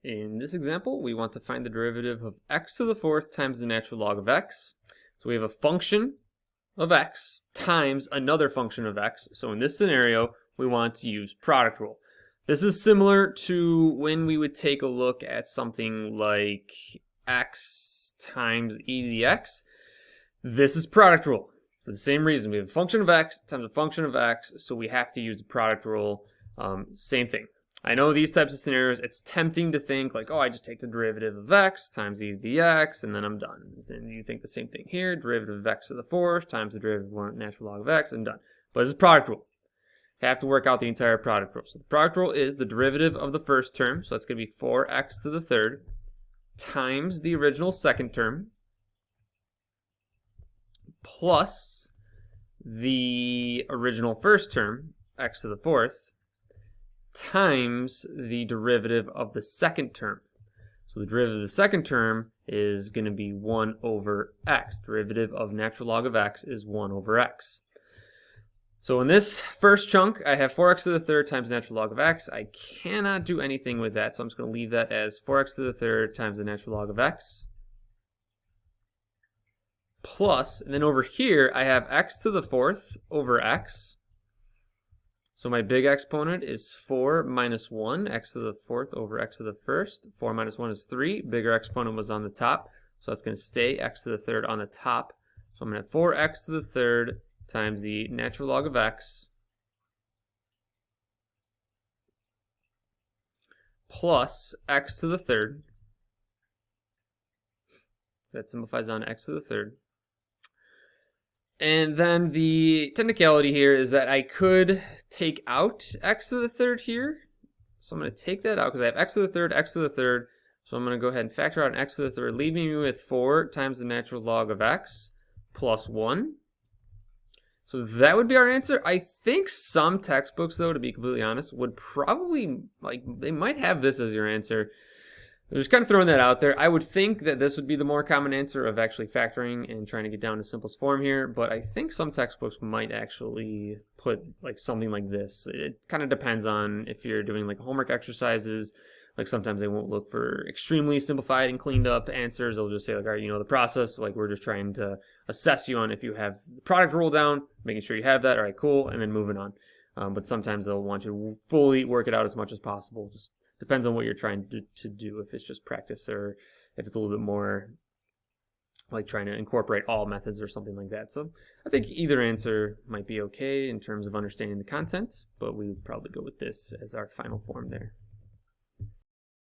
In this example, we want to find the derivative of x to the fourth times the natural log of x. So we have a function of x times another function of x. So in this scenario, we want to use product rule. This is similar to when we would take a look at something like x times e to the x. This is product rule. For the same reason, we have a function of x times a function of x, so we have to use the product rule. Same thing. I know these types of scenarios, it's tempting to think like, oh, I just take the derivative of x times e to the x, and then I'm done. And you think the same thing here, derivative of x to the fourth times the derivative of natural log of x, and done. But this is product rule. You have to work out the entire product rule. So the product rule is the derivative of the first term, so that's going to be 4x to the third, times the original second term, plus the original first term, x to the fourth, times the derivative of the second term. So the derivative of the second term is going to be 1 over x. Derivative of natural log of x is 1 over x. So in this first chunk, I have 4x to the third times natural log of x. I cannot do anything with that, so I'm just going to leave that as 4x to the third times the natural log of x. Plus, and then over here, I have x to the fourth over x. So my big exponent is 4 minus 1, x to the fourth over x to the first. 4 minus 1 is 3. Bigger exponent was on the top, so that's going to stay x to the third on the top. So I'm going to have 4x to the third times the natural log of x plus x to the third. That simplifies down to x to the third. And then the technicality here is that I could take out x to the third here. So I'm going to take that out because I have x to the third, x to the third. So I'm going to go ahead and factor out an x to the third, leaving me with 4 times the natural log of x plus 1. So that would be our answer. I think some textbooks, though, to be completely honest, would probably, they might have this as your answer. I'm just kind of throwing that out there. I would think that this would be the more common answer of actually factoring and trying to get down to simplest form here, but I think some textbooks might actually put like something like this. It kind of depends on if you're doing like homework exercises. Like sometimes they won't look for extremely simplified and cleaned up answers. They'll just say like, all right, you know the process. Like we're just trying to assess you on if you have the product rule down, making sure you have that. All right, cool, and then moving on. But sometimes they'll want you to fully work it out as much as possible. Just depends on what you're trying to do, if it's just practice or if it's a little bit more like trying to incorporate all methods or something like that. So I think either answer might be okay in terms of understanding the content, but we would probably go with this as our final form there.